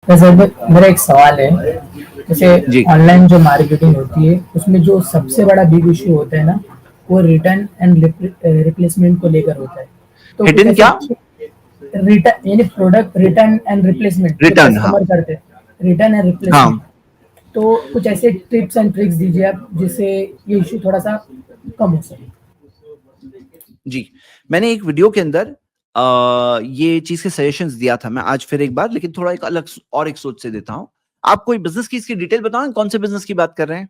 वैसे मेरा एक सवाल है, जैसे जी। ऑनलाइन जो मार्केटिंग होती है उसमें जो सबसे बड़ा बिग इशू होता है ना, वो रिटर्न एंड रिप्लेसमेंट को लेकर होता है। तो कुछ हिडन ऐसे क्या? रिटर्न यानी प्रोडक्ट रिटर्न एंड रिप्लेसमेंट जो रिटर्न, हाँ। कस्टमर करते हैं, रिटर्न एंड हाँ। रिप्लेसमेंट। तो कुछ ऐसे टिप्स एंड ट्रिक्स दीजिए आप जिससे ये इशू थोड़ा सा कम हो सके। जी, मैंने एक वीडियो के अंदर ये चीज़ के सजेशंस दिया था, मैं आज फिर एक बार लेकिन थोड़ा एक अलग और एक सोच से देता हूँ। आप कोई बिज़नेस की इसकी डिटेल बताओ, कौन से बिज़नेस की बात कर रहे हैं?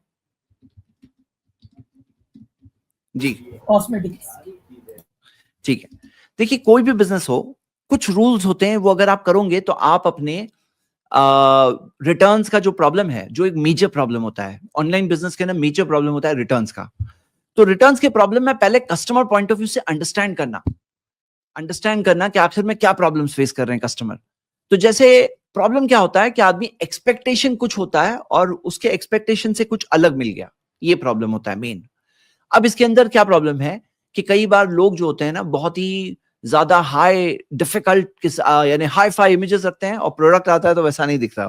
जी, कॉस्मेटिक्स। ठीक है। देखिए, कोई भी बिज़नेस हो, कुछ रूल्स होते हैं, वो अगर आप करोगे तो आप अपने रिटर्न्स का जो प्रॉब्लम है, जो एक मेजर प्रॉब्लम होता है, ऑनलाइन बिज़नेस के अंदर मेजर प्रॉब्लम होता है रिटर्न्स का। तो रिटर्न्स के प्रॉब्लम में पहले कस्टमर पॉइंट ऑफ व्यू से अंडरस्टैंड करना कि आखिर में क्या प्रॉब्लम्स फेस कर रहे हैं कस्टमर। तो जैसे प्रॉब्लम क्या होता है कि आदमी एक्सपेक्टेशन कुछ होता है और उसके एक्सपेक्टेशन से कुछ अलग मिल गया, ये प्रॉब्लम होता है मेन। अब इसके अंदर क्या प्रॉब्लम है कि कई बार लोग जो होते हैं ना, बहुत ही ज्यादा हाई डिफिकल्ट यानी हाई फाई इमेजेस रखते हैं और प्रोडक्ट आता है तो वैसा नहीं दिखता।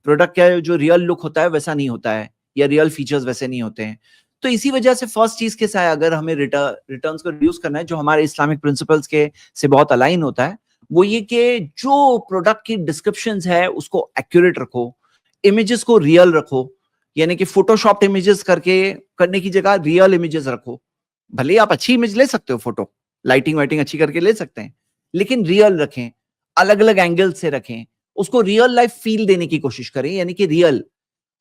प्रोडक्ट का जो रियल लुक होता है वैसा नहीं होता है, या रियल फीचर्स वैसे नहीं होते हैं। तो इसी वजह से फर्स्ट चीज के साथ अगर हमें रिटर्न्स को रिड्यूस करना है, जो हमारे इस्लामिक प्रिंसिपल्स के से बहुत अलाइन होता है, वो ये कि जो प्रोडक्ट की डिस्क्रिप्शंस है उसको एक्यूरेट रखो, इमेजेस को रियल रखो, यानी कि फोटोशॉप इमेजेस करने की जगह रियल इमेजेस रखो। भले आप अच्छी इमेज ले सकते हो, फोटो लाइटिंग वाइटिंग अच्छी करके ले सकते हैं, लेकिन रियल रखें, अलग अलग एंगल से रखें, उसको रियल लाइफ फील देने की कोशिश करें, यानी कि रियल।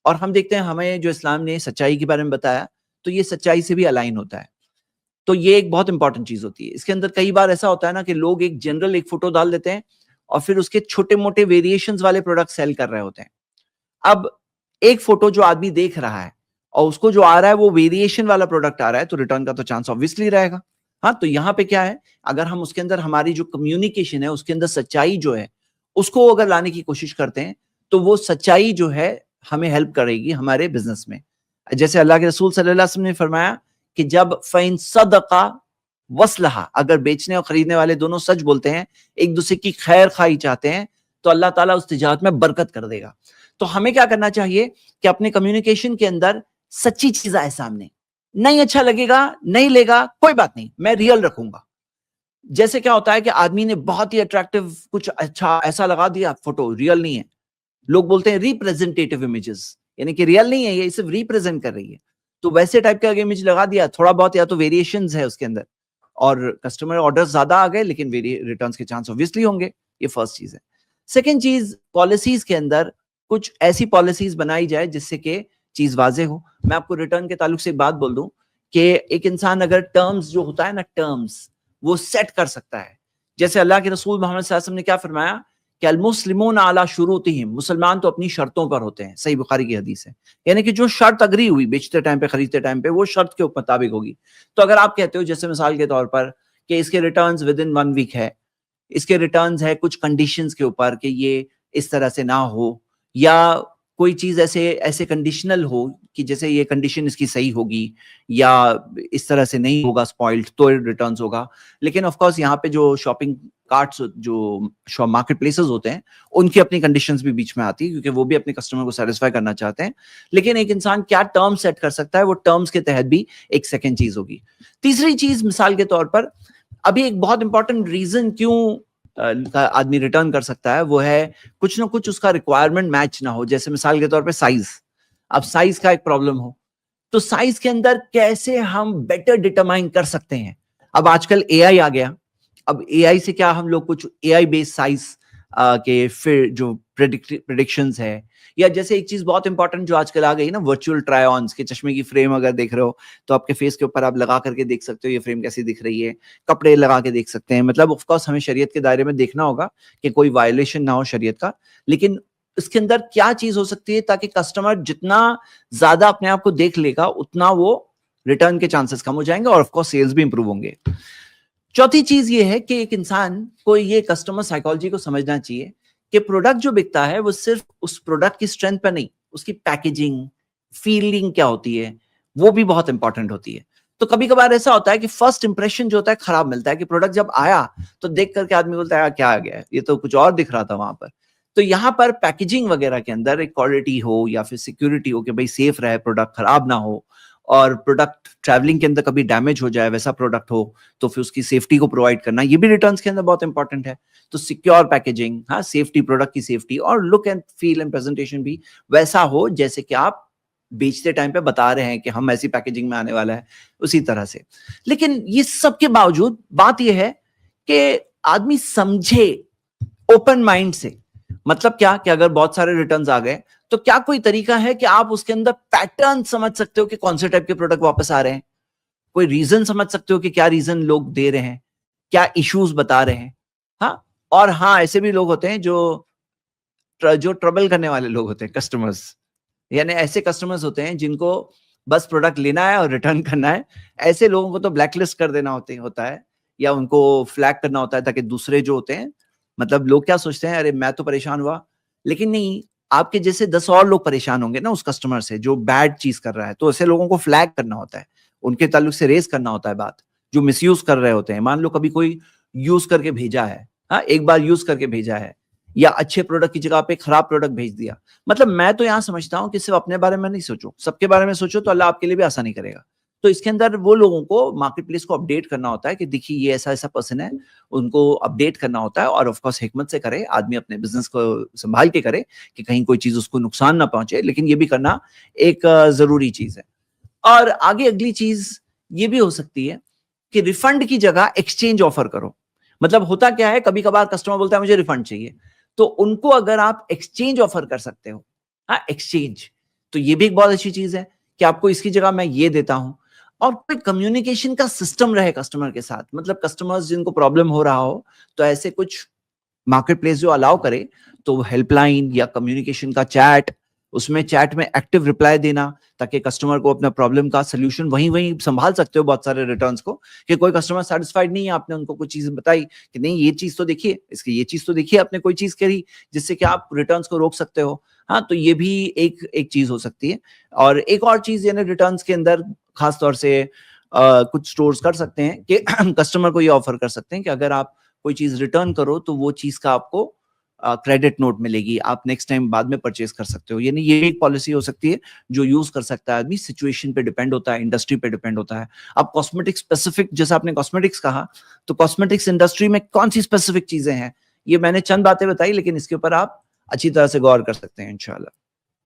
और हम देखते हैं हमें जो इस्लाम ने सच्चाई के बारे में बताया, तो ये सच्चाई से भी अलाइन होता है। तो ये एक बहुत इंपॉर्टेंट चीज होती है। इसके अंदर कई बार ऐसा होता है ना कि लोग एक जनरल एक फोटो डाल देते हैं और फिर उसके छोटे मोटे वेरिएशंस वाले प्रोडक्ट सेल कर रहे होते हैं। अब एक फोटो जो आदमी देख रहा है और उसको जो आ रहा है वो वेरिएशन वाला प्रोडक्ट आ रहा है, तो रिटर्न का तो चांस ऑब्वियसली रहेगा। हाँ, तो यहाँ पे क्या है, अगर हम उसके अंदर हमारी जो कम्युनिकेशन है उसके अंदर सच्चाई जो है उसको अगर लाने की कोशिश करते हैं, तो वो सच्चाई जो है हमें हेल्प करेगी हमारे बिजनेस में। जैसे अल्लाह के रसूल सल्लल्लाहु अलैहि वसल्लम ने फरमाया कि जब फ़इन सदका वस्लहा, अगर बेचने और खरीदने वाले दोनों सच बोलते हैं, एक दूसरे की खैर खाई चाहते हैं, तो अल्लाह ताला उस तिजारत में बरकत कर देगा। तो हमें क्या करना चाहिए कि अपने कम्युनिकेशन के अंदर सच्ची चीज आए सामने। नहीं अच्छा लगेगा, नहीं लेगा, कोई बात नहीं, मैं रियल रखूंगा। जैसे क्या होता है कि आदमी ने बहुत ही अट्रैक्टिव कुछ अच्छा ऐसा लगा दिया, फोटो रियल नहीं है, लोग बोलते हैं रिप्रेजेंटेटिव इमेजेस, यानी कि रियल नहीं है, ये सिर्फ रिप्रेजेंट कर रही है। तो वैसे टाइप का इमेज लगा दिया, थोड़ा बहुत या तो वेरिएशंस है उसके अंदर, और कस्टमर ऑर्डर्स ज्यादा आ गए, लेकिन रिटर्न्स के चांस ऑब्वियसली होंगे। ये फर्स्ट चीज है। सेकेंड चीज, पॉलिसीज के अंदर कुछ ऐसी पॉलिसीज बनाई जाए जिससे कि चीज वाजे हो। मैं आपको रिटर्न के ताल्लुक से एक बात बोल दूं कि एक इंसान अगर टर्म्स जो होता है ना, टर्म्स वो सेट कर सकता है। जैसे अल्लाह के रसूल मोहम्मद सल्लल्लाहु अलैहि वसल्लम ने क्या फरमाया कि अल मुस्लिमून अला शुरूतिहिम, मुसलमान तो अपनी शर्तों पर होते हैं। सही बुखारी की हदीस है। यानी कि जो शर्त अग्री हुई बेचते टाइम पे खरीदते टाइम पे, वो शर्त के मुताबिक होगी। तो अगर आप कहते हो जैसे मिसाल के तौर पर कि इसके रिटर्न्स विद इन 1 वीक है, इसके रिटर्न्स है कुछ कंडीशंस के ऊपर कि ये इस तरह से ना हो, या कोई चीज ऐसे ऐसे कंडीशनल हो कि जैसे ये कंडीशन इसकी सही होगी या इस तरह से नहीं होगा स्पॉइल्ड, तो रिटर्न्स होगा। लेकिन ऑफ कोर्स यहाँ पे जो शॉपिंग कार्ट्स, जो मार्केट प्लेसेस होते हैं, उनकी अपनी कंडीशंस भी बीच में आती है, क्योंकि वो भी अपने कस्टमर को सेटिस्फाई करना चाहते हैं। लेकिन एक इंसान क्या टर्म सेट कर सकता है, वो टर्म्स के तहत भी एक सेकेंड चीज होगी। तीसरी चीज मिसाल के तौर पर, अभी एक बहुत इंपॉर्टेंट रीजन क्यों आदमी रिटर्न कर सकता है, वो है कुछ ना कुछ उसका रिक्वायरमेंट मैच ना हो। जैसे मिसाल के तौर पे साइज, अब साइज का एक प्रॉब्लम हो, तो साइज के अंदर कैसे हम बेटर डिटरमाइन कर सकते हैं। अब आजकल एआई आ गया, अब एआई से क्या हम लोग कुछ एआई बेस्ड साइज के फिर जो प्रिडिक्शंस है, या जैसे एक चीज बहुत इंपॉर्टेंट जो आजकल आ गई ना, वर्चुअल ट्राई ऑन्स के चश्मे की फ्रेम अगर देख रहे हो तो आपके फेस के ऊपर आप लगा करके देख सकते हो ये फ्रेम कैसी दिख रही है, कपड़े लगा के देख सकते हैं। मतलब ऑफ कोर्स हमें शरीयत के दायरे में देखना होगा कि कोई वायलेशन ना हो शरीयत का, लेकिन इसके अंदर क्या चीज हो सकती है ताकि कस्टमर जितना ज्यादा अपने आप को देख लेगा उतना वो रिटर्न के चांसेस कम हो जाएंगे और ऑफ कोर्स सेल्स भी इंप्रूव होंगे। चौथी चीज ये है कि एक इंसान को ये कस्टमर साइकोलॉजी को समझना चाहिए कि प्रोडक्ट जो बिकता है वो सिर्फ उस प्रोडक्ट की स्ट्रेंथ पर नहीं, उसकी पैकेजिंग, फीलिंग क्या होती है, वो भी बहुत इंपॉर्टेंट होती है। तो कभी कभार ऐसा होता है कि फर्स्ट इंप्रेशन जो होता है खराब मिलता है, कि प्रोडक्ट जब आया तो देख करके आदमी बोलता है क्या आ गया, ये तो कुछ और दिख रहा था वहां पर। तो यहाँ पर पैकेजिंग वगैरह के अंदर एक क्वालिटी हो या फिर सिक्योरिटी हो कि भाई सेफ रहे, प्रोडक्ट खराब ना हो, और प्रोडक्ट ट्रैवलिंग के अंदर कभी डैमेज हो जाए वैसा प्रोडक्ट हो, तो फिर उसकी सेफ्टी को प्रोवाइड करना, ये भी रिटर्न्स के अंदर बहुत इंपॉर्टेंट है। तो सिक्योर पैकेजिंग, हाँ, सेफ्टी, प्रोडक्ट की सेफ्टी, और look and feel and presentation भी वैसा हो जैसे कि आप बेचते टाइम पे बता रहे हैं कि हम ऐसी पैकेजिंग में आने वाला है, उसी तरह से। लेकिन ये सब के बावजूद बात यह है कि आदमी समझे ओपन माइंड से, मतलब क्या कि अगर बहुत सारे रिटर्न्स आ गए तो क्या कोई तरीका है कि आप उसके अंदर पैटर्न समझ सकते हो कि कौन से टाइप के प्रोडक्ट वापस आ रहे हैं, कोई रीजन समझ सकते हो कि क्या रीजन लोग दे रहे हैं, क्या इश्यूज बता रहे हैं। हाँ, और हाँ, ऐसे भी लोग होते हैं जो ट्रबल करने वाले लोग होते हैं, कस्टमर्स, यानी ऐसे कस्टमर्स होते हैं जिनको बस प्रोडक्ट लेना है और रिटर्न करना है। ऐसे लोगों को तो ब्लैकलिस्ट कर देना होता है, या उनको फ्लैग करना होता है, ताकि दूसरे जो होते हैं, मतलब लोग क्या सोचते हैं, अरे मैं तो परेशान हुआ, लेकिन नहीं, आपके जैसे 10 और लोग परेशान होंगे ना उस कस्टमर से जो बैड चीज कर रहा है। तो ऐसे लोगों को फ्लैग करना होता है, उनके ताल्लुक से रेस करना होता है बात, जो मिसयूज कर रहे होते हैं। मान लो कभी कोई यूज करके भेजा है, हाँ, एक बार यूज करके भेजा है, या अच्छे प्रोडक्ट की जगह पे खराब प्रोडक्ट भेज दिया। मतलब मैं तो यहां समझता हूं कि सिर्फ अपने बारे में नहीं सोचो, सबके बारे में सोचो, तो अल्लाह आपके लिए भी आसानी करेगा। तो इसके अंदर वो लोगों को, मार्केट प्लेस को अपडेट करना होता है कि देखिए ये ऐसा ऐसा पर्सन है, उनको अपडेट करना होता है, और ऑफकोर्स हिकमत से करे, आदमी अपने बिजनेस को संभाल के करे कि कहीं कोई चीज उसको नुकसान ना पहुंचे, लेकिन ये भी करना एक जरूरी चीज है। और आगे अगली चीज ये भी हो सकती है कि रिफंड की जगह एक्सचेंज ऑफर करो। मतलब होता क्या है, कभी कभार कस्टमर बोलता है मुझे रिफंड चाहिए, तो उनको अगर आप एक्सचेंज ऑफर कर सकते हो, हाँ, एक्सचेंज, तो ये भी एक बहुत अच्छी चीज है कि आपको इसकी जगह मैं ये देता हूं। और कोई कम्युनिकेशन का सिस्टम रहे कस्टमर के साथ, मतलब कस्टमर्स जिनको प्रॉब्लम हो रहा हो, तो ऐसे कुछ मार्केट प्लेस जो अलाउ करे, तो हेल्पलाइन या कम्युनिकेशन का चैट, उसमें चैट में एक्टिव रिप्लाई देना, ताकि कस्टमर को अपना प्रॉब्लम का सोल्यूशन वहीं वहीं संभाल सकते हो बहुत सारे रिटर्न्स को, कि कोई कस्टमर सेटिस्फाइड नहीं है, आपने उनको कुछ चीज बताई कि नहीं ये चीज तो देखिए, इसकी ये चीज तो देखिए, आपने कोई चीज करी जिससे कि आप रिटर्न्स को रोक सकते हो। हाँ, तो ये भी एक चीज हो सकती है। और एक और चीज, यानी रिटर्न्स के अंदर खास तौर से कुछ स्टोर्स कर सकते हैं कि कस्टमर को ये ऑफर कर सकते हैं कि अगर आप कोई चीज रिटर्न करो तो वो चीज का आपको क्रेडिट नोट मिलेगी, आप नेक्स्ट टाइम बाद में परचेज कर सकते हो। यानी ये एक पॉलिसी हो सकती है जो यूज कर सकता है आदमी। सिचुएशन पे डिपेंड होता है, इंडस्ट्री पे डिपेंड होता है। अब कॉस्मेटिक्स स्पेसिफिक, जैसा आपने कॉस्मेटिक्स कहा, तो कॉस्मेटिक्स इंडस्ट्री में कौन सी स्पेसिफिक चीजें हैं, ये मैंने चंद बातें बताई, लेकिन इसके ऊपर आप अच्छी तरह से गौर कर सकते हैं इंशाल्लाह।